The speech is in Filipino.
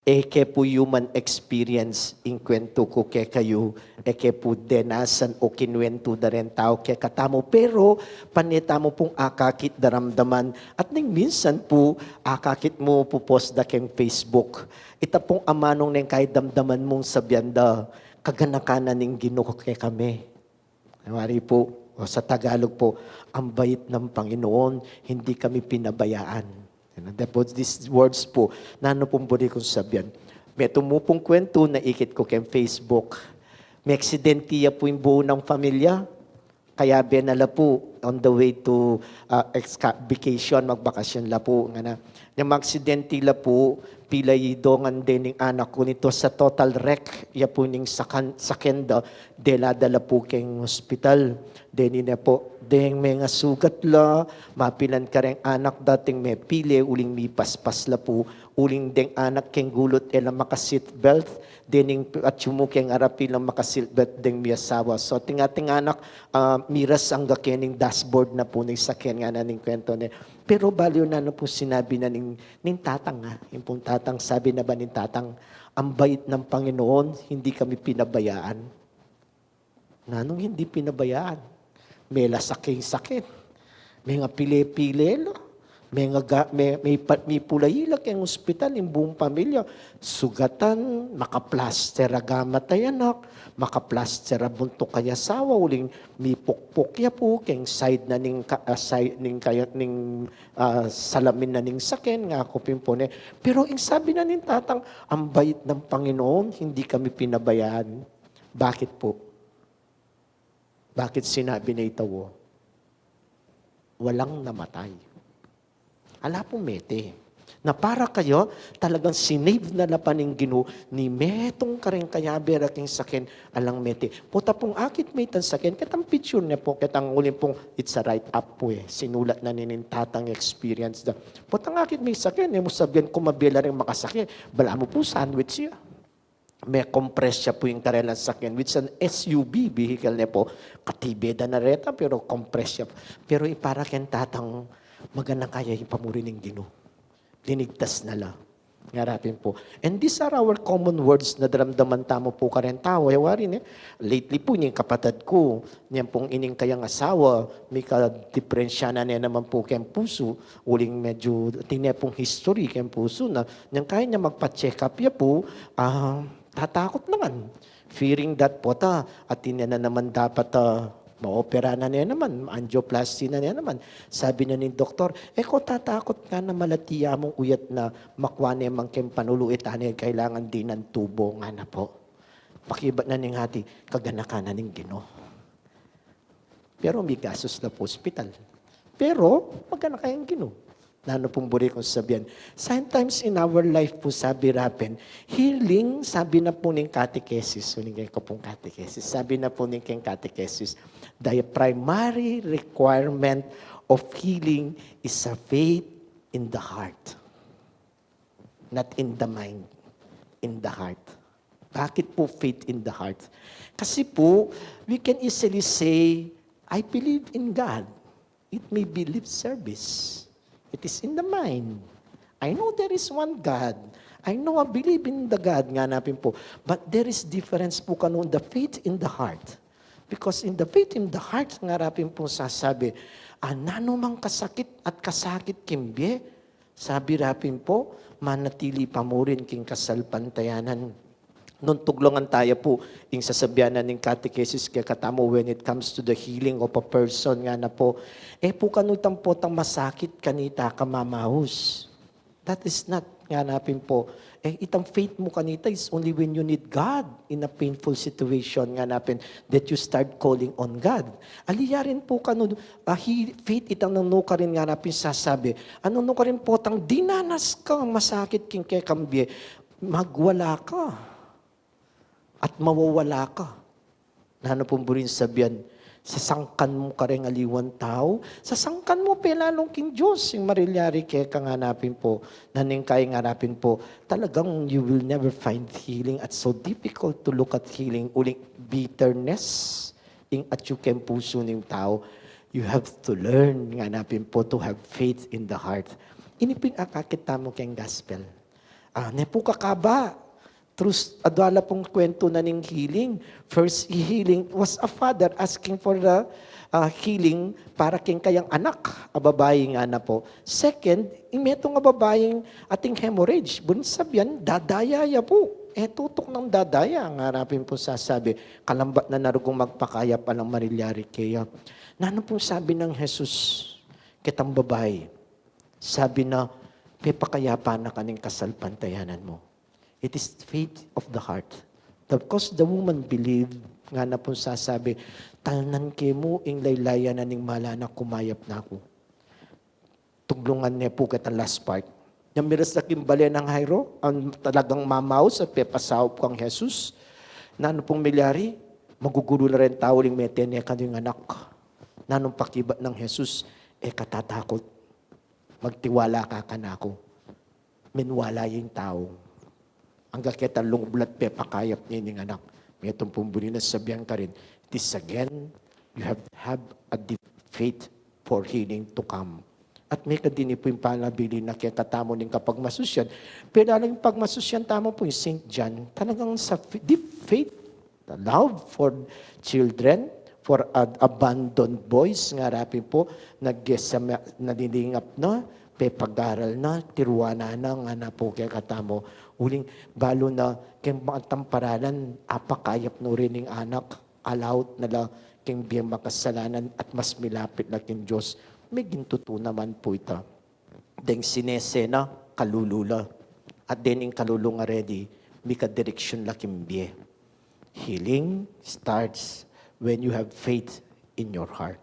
Eke po human experience in kwento ko ke kayo, eke po denasan o kinwento da rin tao ke katamo. Pero panita mo pong akakit daramdaman at ning minsan po akakit mo po post da keng Facebook. Ita pong amanong neng kahit damdaman mong sabyanda, kaganakanan ning Ginoo ke kami. Mari po, o sa Tagalog po, ang bait ng Panginoon, hindi kami pinabayaan. Tapos these words po, nano pong budi kong sabihan. May tumupong kwento na ikit ko kay Facebook. May aksidentiya po yung buo ng pamilya. Kaya benala po on the way to vacation, magbakasyon la po. Yung aksidentila po, pilay dongan din ng anak ko nito sa total wreck. Ya po ning sakenda, dala po keng hospital. Deni na po, deng mga sugat la, mapilan ka rin anak dating may pili, uling may paspas la po, uling deng anak keng gulot elang makaseatbelt, dening at yumukeng arapi lang makaseatbelt deng may asawa. So ting anak, miras ang gakening dashboard na po ng sakyan nga na ning kwento niya. Pero baliw na po sinabi na ning tatang ha, yung pong tatang, sabi na ba ning tatang, ang bait ng Panginoon, hindi kami pinabayaan. Nanong hindi pinabayaan? May lasaking sakit. May nga pile-pile. May pulayilak yung ospital, yung buong pamilya. Sugatan, makaplaster agamat ay anak, makaplaster abunto kaya sawa, uling may pukpukya po, keng side na ning salamin na ning sakin, nga ako pimpone. Pero yung sabi na ning tatang, ang bait ng Panginoon, hindi kami pinabayaan. Bakit po? Bakit sinabi na itawo? Walang namatay. Ala po mete. Na para kayo, talagang sinave na lapaning Ginoo ni metong karing kayaber aking sakin alang mete. Puta pong akit metan sakin, katang picture niya po, katang ulim pong it's a write up po sinulat na ninintatang experience da. Putang akit may sakin, mo sabihan kumabila rin makasakit. Bala mo po sandwich siya. May compress siya po yung karelang sakyan, which an SUV vehicle niya po, katibeda na reta, pero compress siya. Pero para ken tatang magana kaya yung pamurin ng Ginoo. Linigtas na lang. Ngarapin po. And these are our common words na daramdaman tamo po ka rin tao. Rin lately po, yung kapatid ko, niyan pong ining kayang asawa, may ka-diferensya na niya naman po kayang puso, uling medyo, tingnan pong history kayang puso na, niyang kaya niya magpa-check up ya po, tatakot naman. Fearing that po at na naman dapat maopera na niya naman, angioplasty na niya naman. Sabi na ni doktor, ko tatakot ka na malatiya mong uyat na makuha niya mang kem panuluit, kailangan din ng tubo nga na po. Pakibat na ning hati, kaganakanan ng Ginoo. Pero may gasos na po hospital. Pero, magana kayang Ginoo. Nano pong buri kong sabihan. Sometimes in our life po, sabi rapin, healing, sabi na po ng catechesis, suningin ko pong catechesis, sabi na po ng catechesis, the primary requirement of healing is a faith in the heart. Not in the mind, in the heart. Bakit po faith in the heart? Kasi po, we can easily say, I believe in God. It may be lip service. It is in the mind. I know there is one God. I know I believe in the God, nga napin po. But there is difference po kanon the faith in the heart. Because in the faith in the heart, nga rapin po sasabi, nano mang kasakit at kasakit kimbe, sabi rapin po, manatili pa mo rin king kasalpantayanan. Nung tuglungan tayo po, yung sasabihanan ng catechesis kaya katamo when it comes to the healing of a person nga na po, po kanutang po tang masakit kanita kamamahus. That is not, nga napin po, itang faith mo kanita is only when you need God in a painful situation nga napin that you start calling on God. Aliyarin po kanu, faith itang nano ka rin nga napin sasabi, ano no ka rin po tang dinanas ka masakit king kay kambye, magwala ka. At mawawala ka. Nano pong burin sabihan, sasangkan mo ka rin aliwan tao, sasangkan mo pelalong king Diyos, yung marilyari kaya kang hanapin po, naning kaya hanapin po, talagang you will never find healing at so difficult to look at healing, uling bitterness, at you can puso ng tao, you have to learn, hanapin po, to have faith in the heart. Inipin akakita mo kayong gospel. Nepo kakaba. Terus adwala pong kwento na ning healing. First healing was a father asking for the healing para king kayang anak, a babae nga na po. Second, imeto nga babaeng ating hemorrhage. Bunsabyan, dadayaya po. Tutok ng dadaya, ang harapin po sasabi. Kalambat na narugong magpakaya pa ng marilyari kaya. Nano pong sabi ng Jesus, kitang babae, sabi na, pepakayapa na kaning kasalpantayanan mo. It is faith of the heart. Because the woman believed, nga na pong sasabi, talnan ke mo, ing laylaya na ning mala na kumayap na ako. Tuglungan niya po kitang last part. Yung miras na kimbali ng Jairo, ang talagang mamaw sa pepasawap kang Jesus, na ano pong milyari, magugulo na rin tao ling mete niya kanyang anak. Na anong pakibat ng Jesus, katatakot. Magtiwala ka kanako. Minwala yung tao. Ang kakita lungublat pepakayap niya yung anak. May itong pumbuli na sabihan ka rin, it is again, you have a deep faith for healing to come. At may kadini po yung panabili na kaya katamo ng kapag masusyan. Pero alam yung pag masusyan, tamo po yung St. John, talagang sa deep faith, the love for children, for abandoned boys, nga rapin po, nadilingap na, pepagaral na, tiruana na, nga na po kaya katamo, uling balo na, kaya mga tamparalan, apakayap no rin ng anak, allowed na la, kaya biyang makasalanan, at mas milapit na king Diyos, may gintuto naman po ito. Deng sinesena, kalulula. At din yung kalulunga ready, may kadireksyon la kimbiye. Healing starts when you have faith in your heart.